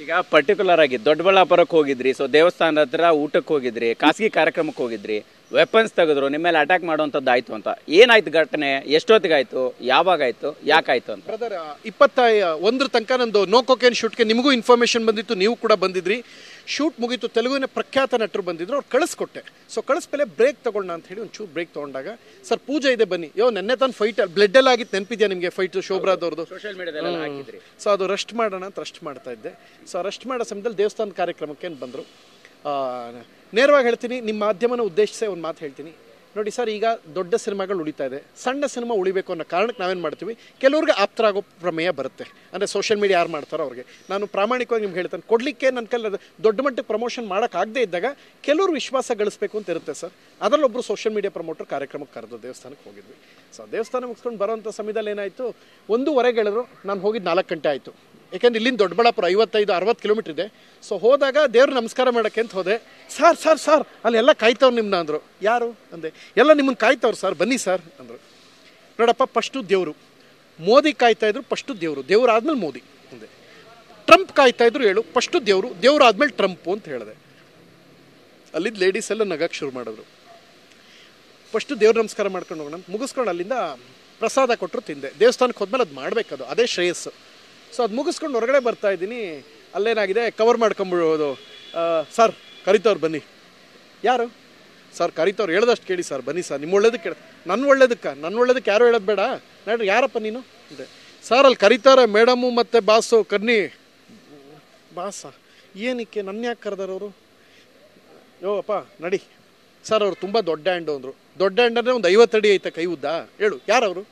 ಈಗ ಪರ್ಟಿಕ್ಯುಲರ್ ಆಗಿ ದೊಡ್ಡಬಳ್ಳಾಪುರಕ್ಕೆ ಹೋಗಿದ್ರಿ, ಸೊ ದೇವಸ್ಥಾನದ ಹತ್ರ ಊಟಕ್ಕೆ ಹೋಗಿದ್ರಿ, ಖಾಸಗಿ ಕಾರ್ಯಕ್ರಮಕ್ಕೆ ಹೋಗಿದ್ರಿ, ವೆಪನ್ಸ್ ತೆಗೆದ್ರು, ನಿಮ್ಮ ಮೇಲೆ ಅಟ್ಯಾಕ್ ಮಾಡುವಂಥದ್ದು ಆಯ್ತು ಅಂತ. ಏನಾಯ್ತು ಘಟನೆ? ಎಷ್ಟೊತ್ತಿಗಾಯ್ತು? ಯಾವಾಗಾಯ್ತು? ಯಾಕಾಯ್ತು ಅಂತ? ಬ್ರದರ್, 21 ತನಕ ನಂದು ನೋ ಕೊಕೇನ್ ಶೂಟ್ಗೆ ನಿಮಗೂ ಇನ್ಫಾರ್ಮೇಷನ್ ಬಂದಿತ್ತು, ನೀವು ಕೂಡ ಬಂದಿದ್ರಿ. ಶೂಟ್ ಮುಗೀತು, ತೆಲುಗಿನ ಪ್ರಖ್ಯಾತ ನಟರು ಬಂದಿದ್ರು, ಅವ್ರು ಕಳಿಸ್ಕೊಟ್ಟೆ. ಸೊ ಕಳಿಸ್ಮೇಲೆ ಬ್ರೇಕ್ ತಗೊಳ್ಳೋಣ ಅಂತ ಹೇಳಿ ಒಂಚೂರು ಬ್ರೇಕ್ ತೊಗೊಂಡಾಗ, ಸರ್ ಪೂಜೆ ಇದೆ ಬನ್ನಿ. ನೆನ್ನೆ ತಾನು ಫೈಟ್ ಬ್ಲಡ್ ಎಲ್ಲ ಆಗಿತ್ತು, ನೆನಪಿದ್ಯಾ ನಿಮಗೆ? ಫೈಟ್ ಶೋಭ್ರಾದವ್ರದ್ದು ಸೋಷಿಯಲ್ ಮೀಡಿಯಾದಲ್ಲಿ ಹಾಕಿದ್ರಿ. ಸೊ ಅದು ರೆಸ್ಟ್ ಮಾಡೋಣ ಅಂತ ರೆಸ್ಟ್ ಮಾಡ್ತಾ ಇದ್ದೆ. ಸೊ ರೆಸ್ಟ್ ಮಾಡೋ ಸಮಯದಲ್ಲಿ ದೇವಸ್ಥಾನದ ಕಾರ್ಯಕ್ರಮಕ್ಕೆ ಏನು ಬಂದರು. ನೇರವಾಗಿ ಹೇಳ್ತೀನಿ, ನಿಮ್ಮ ಮಾಧ್ಯಮನ ಉದ್ದೇಶಿಸಿ ಒಂದು ಮಾತು ಹೇಳ್ತೀನಿ ನೋಡಿ ಸರ್. ಈಗ ದೊಡ್ಡ ಸಿನಿಮಾಗಳು ಉಳಿತಾ ಇದೆ, ಸಣ್ಣ ಸಿನಿಮಾ ಉಳಿಬೇಕು ಅನ್ನೋ ಕಾರಣಕ್ಕೆ ನಾವೇನು ಮಾಡ್ತೀವಿ, ಕೆಲವ್ರಿಗೆ ಆಪ್ತರ ಆಗೋ ಪ್ರಮೇಯ ಬರುತ್ತೆ. ಅಂದರೆ ಸೋಷಿಯಲ್ ಮೀಡಿಯಾ ಯಾರು ಮಾಡ್ತಾರೋ ಅವ್ರಿಗೆ ನಾನು ಪ್ರಾಮಾಣಿಕವಾಗಿ ನಿಮ್ಗೆ ಹೇಳ್ತೇನೆ, ಕೊಡಲಿಕ್ಕೆ ನನ್ನ ಕೈಲಿ ದೊಡ್ಡ ಮಟ್ಟಕ್ಕೆ ಪ್ರಮೋಷನ್ ಮಾಡೋಕ್ಕಾಗದೇ ಇದ್ದಾಗ ಕೆಲವರು ವಿಶ್ವಾಸ ಗಳಿಸ್ಬೇಕು ಅಂತ ಇರುತ್ತೆ ಸರ್. ಅದರಲ್ಲೊಬ್ಬರು ಸೋಷಿಯಲ್ ಮೀಡಿಯಾ ಪ್ರಮೋಟರ್ ಕಾರ್ಯಕ್ರಮಕ್ಕೆ ಕರೆದು ದೇವಸ್ಥಾನಕ್ಕೆ ಹೋಗಿದ್ವಿ. ಸೊ ದೇವಸ್ಥಾನ ಮುಗಿಸ್ಕೊಂಡು ಬರೋಂಥ ಸಮಯದಲ್ಲಿ ಏನಾಯಿತು, 1:15 ಹೇಳಿದ್ರು, ನಾನು ಹೋಗಿದ್ದು 4 ಗಂಟೆ ಆಯಿತು. ಯಾಕೆಂದ್ರೆ ಇಲ್ಲಿಂದ ದೊಡ್ಡಬಳ್ಳಾಪುರ 55-60 ಕಿಲೋಮೀಟ್ರ್ ಇದೆ. ಸೊ ಹೋದಾಗ ದೇವ್ರು ನಮಸ್ಕಾರ ಮಾಡೋಕ್ಕೆ ಅಂತ ಹೋದೆ. ಸರ್ ಅಲ್ಲಿ ಎಲ್ಲ ಕಾಯ್ತವ್ರು ನಿಮ್ಮನ್ನ ಅಂದರು. ಯಾರು ಅಂದೆ. ಎಲ್ಲ ನಿಮ್ಮನ್ನು ಕಾಯ್ತವ್ರು ಸರ್, ಬನ್ನಿ ಸರ್ ಅಂದರು. ನೋಡಪ್ಪ, ಫಸ್ಟು ದೇವರು, ಮೋದಿ ಕಾಯ್ತಾಯಿದ್ರು, ಫಸ್ಟು ದೇವರು ಆದಮೇಲೆ ಮೋದಿ ಅಂದೆ. ಟ್ರಂಪ್ ಕಾಯ್ತಾಯಿದ್ರು, ಹೇಳು ಫಸ್ಟು ದೇವರು ಆದಮೇಲೆ ಟ್ರಂಪು ಅಂತ ಹೇಳಿದೆ. ಅಲ್ಲಿದ್ದ ಲೇಡೀಸ್ ಎಲ್ಲ ನಗಕ್ಕೆ ಶುರು ಮಾಡಿದ್ರು. ಫಸ್ಟು ದೇವ್ರ ನಮಸ್ಕಾರ ಮಾಡ್ಕೊಂಡು ಹೋಗೋಣ ಮುಗಿಸ್ಕೊಂಡು ಅಲ್ಲಿಂದ ಪ್ರಸಾದ ಕೊಟ್ಟರು, ತಿಂದೆ. ದೇವಸ್ಥಾನಕ್ಕೆ ಹೋದ್ಮೇಲೆ ಅದು ಮಾಡಬೇಕದು, ಅದೇ ಶ್ರೇಯಸ್ಸು. ಸೊ ಅದು ಮುಗಿಸ್ಕೊಂಡು ಹೊರಗಡೆ ಬರ್ತಾ ಇದ್ದೀನಿ. ಅಲ್ಲೇನಾಗಿದೆ, ಕವರ್ ಮಾಡ್ಕೊಂಬಿಡೋದು. ಸರ್ ಕರಿತವ್ರು ಬನ್ನಿ. ಯಾರು ಸರ್? ಕರಿತವ್ರು ಹೇಳ್ದಷ್ಟು ಕೇಳಿ ಸರ್, ಬನ್ನಿ ಸರ್, ನಿಮ್ಮ ಒಳ್ಳೇದಕ್ಕೆ ಕೇಳ. ನನ್ನ ಒಳ್ಳೇದಕ್ಕೆ ಯಾರು ಹೇಳೋದು ಬೇಡ. ನೋಡ್ರಿ, ಯಾರಪ್ಪ ನೀನು ಅಂದೆ. ಸರ್ ಅಲ್ಲಿ ಕರಿತಾರೆ ಮೇಡಮು ಮತ್ತು ಬಾಸು. ಕರ್ನಿ ಬಾಸ ಏನಕ್ಕೆ ನನ್ನ ಯಾಕೆ ಕರೆದಾರವರು? ಅಪ್ಪ ನಡಿ ಸರ್, ಅವರು ತುಂಬ ದೊಡ್ಡ ಹ್ಯಾಂಡು ಅಂದರು. ದೊಡ್ಡ ಹ್ಯಾಂಡ್ ಅಂದರೆ ಒಂದು 50 ಅಡಿ ಐತೆ ಕೈ ಉದ್ದ. ಹೇಳು ಯಾರವರು?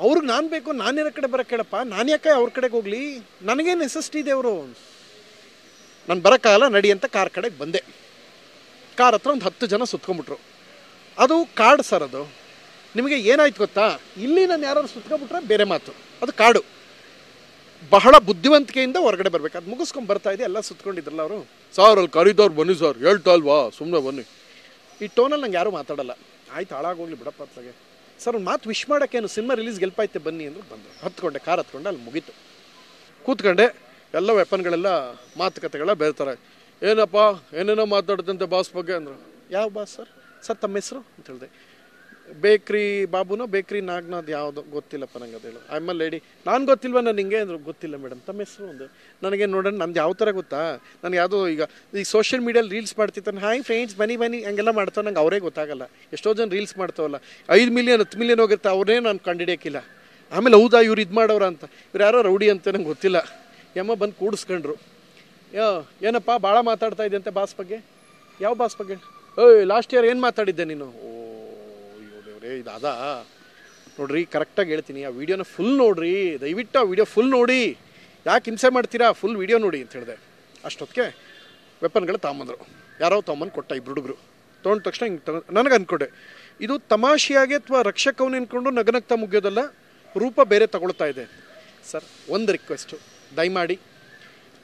ಅವ್ರಿಗೆ ನಾನು ಬೇಕು, ನಾನೇನ ಕಡೆ ಬರೋಕ್ಕೆ ಕೇಳಪ್ಪ, ನಾನು ಯಾಕೆ ಅವ್ರ ಕಡೆಗೆ ಹೋಗಲಿ, ನನಗೇ ನೆಸೆಸಿಟಿ ಇದೆ ಅವರು. ನಾನು ಬರೋಕ್ಕಾಗಲ್ಲ, ನಡಿ ಅಂತ ಕಾರ್ ಕಡೆಗೆ ಬಂದೆ. ಕಾರ್ ಹತ್ರ ಒಂದು 10 ಜನ ಸುತ್ಕೊಂಡ್ಬಿಟ್ರು. ಅದು ಕಾಡು ಸರ್. ಅದು ನಿಮಗೆ ಏನಾಯ್ತು ಗೊತ್ತಾ, ಇಲ್ಲಿ ನಾನು ಯಾರು ಸುತ್ಕೊಂಡ್ಬಿಟ್ರೆ ಬೇರೆ ಮಾತು, ಅದು ಕಾಡು. ಬಹಳ ಬುದ್ಧಿವಂತಿಕೆಯಿಂದ ಹೊರಗಡೆ ಬರ್ಬೇಕು. ಅದು ಮುಗಿಸ್ಕೊಂಡು ಬರ್ತಾ ಇದೆ, ಎಲ್ಲ ಸುತ್ಕೊಂಡಿದ್ರಲ್ಲ ಅವರು. ಸರ್ ಅಲ್ಲಿ ಕರೀದವ್ರು ಬನ್ನಿ ಸರ್, ಹೇಳ್ತಾ ಅಲ್ವಾ, ಸುಮ್ಮನೆ ಬನ್ನಿ. ಈ ಟೋನಲ್ಲಿ ನಂಗೆ ಯಾರೂ ಮಾತಾಡಲ್ಲ. ಆಯ್ತು, ಹಾಳಾಗೋಗ್ಲಿ ಬಿಡಪ್ಪ ಅತ್ಲಾಗೆ. ಸರ್ ಒಂದು ಮಾತು ವಿಶ್ ಮಾಡೋಕ್ಕೇನು, ಸಿನಿಮಾ ರಿಲೀಸ್ ಗೆಲ್ಪಾಯ್ತೆ ಬನ್ನಿ ಅಂದರು. ಬಂದರು, ಕಾರ್ ಹತ್ಕೊಂಡೆ, ಅಲ್ಲಿ ಮುಗೀತು. ಕೂತ್ಕೊಂಡೆ, ಎಲ್ಲ ವೆಪನ್ಗಳೆಲ್ಲ ಮಾತುಕತೆಗಳ ಬೇರ್ತಾರೆ. ಏನಪ್ಪ ಏನೇನೋ ಮಾತಾಡ್ತಂತೆ ಬಾಸ್ ಬಗ್ಗೆ ಅಂದರು. ಯಾವ ಬಾಸ್ ಸರ್ ತಮ್ಮ ಹೆಸರು ಅಂತ ಹೇಳಿದೆ. ಬೇಕ್ರಿ ಬಾಬುನೋ ಬೇಕ್ರಿ ನಾಗ್ನಾಥ್ ಯಾವುದೋ ಗೊತ್ತಿಲ್ಲಪ್ಪ ನಂಗೆ ಅದು ಹೇಳು. ಆಮೇಲೆ ಲೇಡಿ, ನಾನು ಗೊತ್ತಿಲ್ವ ನಾನು ಹಿಂಗೆ ಅಂದರು. ಗೊತ್ತಿಲ್ಲ ಮೇಡಮ್, ತಮ್ಮ ಹೆಸರು ಒಂದು. ನನಗೆ ನೋಡೋಣ, ನಂದು ಯಾವ ಥರ ಗೊತ್ತಾ, ನಾನು ಯಾವುದೋ ಈಗ ಸೋಷಿಯಲ್ ಮೀಡಿಯಲ್ಲಿ ರೀಲ್ಸ್ ಮಾಡ್ತಿರ್ತಾನೆ, ಹಾಯ್ ಫ್ರೆಂಡ್ಸ್ ಬನ್ನಿ ಹಂಗೆಲ್ಲ ಮಾಡ್ತಾವೆ. ನಂಗೆ ಅವರೇ ಗೊತ್ತಾಗಲ್ಲ. ಎಷ್ಟೋ ಜನ ರೀಲ್ಸ್ ಮಾಡ್ತಾವಲ್ಲ, 5 ಮಿಲಿಯನ್ 10 ಮಿಲಿಯನ್ ಹೋಗಿರ್ತಾ, ಅವರೇ ನಾನು ಕಂಡಿಡಿಯೋಕ್ಕಿಲ್ಲ. ಆಮೇಲೆ ಹೌದಾ ಇವ್ರು ಇದು ಮಾಡೋರ ಅಂತ, ಇವ್ರು ಯಾರೋ ರೌಡಿ ಅಂತ ನಂಗೆ ಗೊತ್ತಿಲ್ಲ. ಬಂದು ಕೂಡಿಸ್ಕೊಂಡ್ರು. ಏನಪ್ಪ ಭಾಳ ಮಾತಾಡ್ತಾ ಇದ್ದೆ ಅಂತೆ ಬಾಸ್ ಬಗ್ಗೆ. ಯಾವ ಬಾಸ್ ಬಗ್ಗೆ? ಲಾಸ್ಟ್ ಇಯರ್ ಏನು ಮಾತಾಡಿದ್ದೆ ನೀನು? ಇದಾದ ನೋಡ್ರಿ, ಕರೆಕ್ಟಾಗಿ ಹೇಳ್ತೀನಿ, ಆ ವಿಡಿಯೋನ ಫುಲ್ ನೋಡ್ರಿ, ದಯವಿಟ್ಟು ಆ ವಿಡಿಯೋ ಫುಲ್ ನೋಡಿ, ಯಾಕೆ ಹಿಂಸೆ ಮಾಡ್ತೀರಾ, ಫುಲ್ ವಿಡಿಯೋ ನೋಡಿ ಅಂತ ಹೇಳಿದೆ. ಅಷ್ಟೊತ್ತಿಗೆ ವೆಪನ್ಗಳು ತಗೊಂಬಂದರು. ಯಾರೋ ತೊಗೊಂಬಂದು ಕೊಟ್ಟ, 2 ಹುಡುಗರು ತೊಗೊಂಡ ತಕ್ಷಣ ಹಿಂಗೆ ನನಗೆ ಅಂದ್ಕೊಂಡೆ, ಇದು ತಮಾಷೆಯಾಗಿ ಅಥವಾ ರಕ್ಷಕವನ್ನ ಅಂದ್ಕೊಂಡು ನಗನಗ್ತಾ ಮುಗಿಯೋದಲ್ಲ, ರೂಪ ಬೇರೆ ತಗೊಳ್ತಾ ಇದೆ. ಸರ್ ಒಂದು ರಿಕ್ವೆಸ್ಟು, ದಯಮಾಡಿ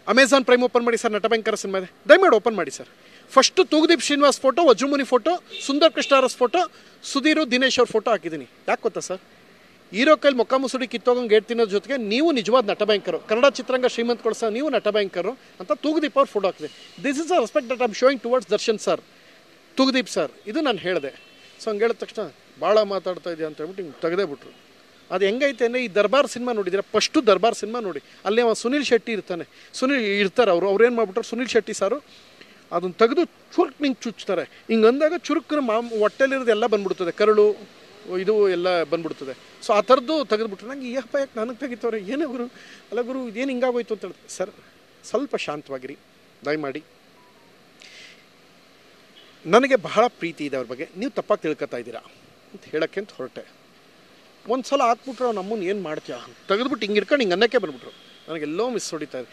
ಅಮೆಝಾನ್ ಪ್ರೈಮ್ ಓಪನ್ ಮಾಡಿ ಸರ್, ನಟಭಯಂಕರ ಸಿನಿಮಾ ಇದೆ, ದಯಮಾಡಿ ಓಪನ್ ಮಾಡಿ sir. First Thoogudeep Srinivas photo, Vajramuni photo, Sundar Krishna Urs photo, Sudheer Dinesh ಅವ್ರ ಫೋಟೋ ಹಾಕಿದ್ದೀನಿ. ಯಾಕೆ ಗೊತ್ತಾ ಸರ್, ಹೀರೋ ಕೈಲಿ ಮೊಕ್ಕ ಮುಸುಡಿ ಕಿತ್ತೋಗಂಗೆ ಗೇಟ್ ತಿನ್ನೋದ್ರ ಜೊತೆಗೆ ನೀವು ನಿಜವಾದ ನಟಭಯಂಕರು, ಕನ್ನಡ ಚಿತ್ರರಂಗ ಶ್ರೀಮಂತಗೊಳಿಸೋ ನೀವು ನಟಭಯಂಕರು ಅಂತ ತೂಗುದೀಪ್ ಅವ್ರ ಫೋಟೋ ಹಾಕಿದೆ. This is a respect that I am showing towards Darshan sir, Thoogudeep sir, ಇದು ನಾನು ಹೇಳಿದೆ. ಸೊ ಹಂಗೆ ಹೇಳಿದ ತಕ್ಷಣ ಭಾಳ ಮಾತಾಡ್ತಾ ಇದೆಯಾ ಅಂತ ಹೇಳ್ಬಿಟ್ಟು ಹಿಂಗೆ ತೆಗೆದೇ ಬಿಟ್ರು. ಅದು ಹೆಂಗೈತೆ ಅಂದರೆ, ಈ ದರ್ಬಾರ್ ಸಿನಿಮಾ ನೋಡಿದ್ದೀರಾ? ಫಸ್ಟು ದರ್ಬಾರ್ ಸಿನಿಮಾ ನೋಡಿ, ಅಲ್ಲಿ ಸುನಿಲ್ ಶೆಟ್ಟಿ ಇರ್ತಾರೆ. ಅವ್ರೇನು ಮಾಡ್ಬಿಟ್ರು, ಸುನಿಲ್ ಶೆಟ್ಟಿ ಸಾರು ಅದನ್ನು ತೆಗೆದು ಚುರುಕ್ ನಿಂಗೆ ಚುಚ್ತಾರೆ. ಹಿಂಗೆ ಅಂದಾಗ ಚುರುಕ್ನ ಹೊಟ್ಟೆಲಿರೋದು ಎಲ್ಲ ಬಂದ್ಬಿಡ್ತದೆ, ಕರಳು ಇದು ಎಲ್ಲ ಬಂದ್ಬಿಡ್ತದೆ. ಸೊ ಆ ಥರದ್ದು ತೆಗೆದುಬಿಟ್ರೆ ನಂಗೆ ಯಾಕೆ ನನಗೆ ತೆಗಿತವ್ರೆ, ಏನೇ ಗುರು, ಅಲ್ಲ ಗುರು ಇದೇನು ಹಿಂಗಾಗೋಯ್ತು ಅಂತ ಹೇಳಿದೆ. ಸರ್ ಸ್ವಲ್ಪ ಶಾಂತವಾಗಿರಿ ದಯಮಾಡಿ, ನನಗೆ ಬಹಳ ಪ್ರೀತಿ ಇದೆ ಅವ್ರ ಬಗ್ಗೆ, ನೀವು ತಪ್ಪಾಗಿ ತಿಳ್ಕೊತಾ ಇದ್ದೀರಾ ಅಂತ ಹೇಳೋಕ್ಕೆ ಅಂತ ಹೊರಟೆ. ಒಂದು ಸಲ ಹಾಕ್ಬಿಟ್ರೆ ಅವ್ನು ನಮ್ಮನ್ನು ಏನು ಮಾಡ್ತೀಯ ತೆಗೆದುಬಿಟ್ಟು ಹಿಂಗೆ ಇಟ್ಕೊಂಡು ಹಿಂಗೆ ಅನ್ನಕ್ಕೆ ಬಂದ್ಬಿಟ್ರು. ನನಗೆಲ್ಲೋ ಮಿಸ್ ಹೊಡಿತಾ ಇದೆ.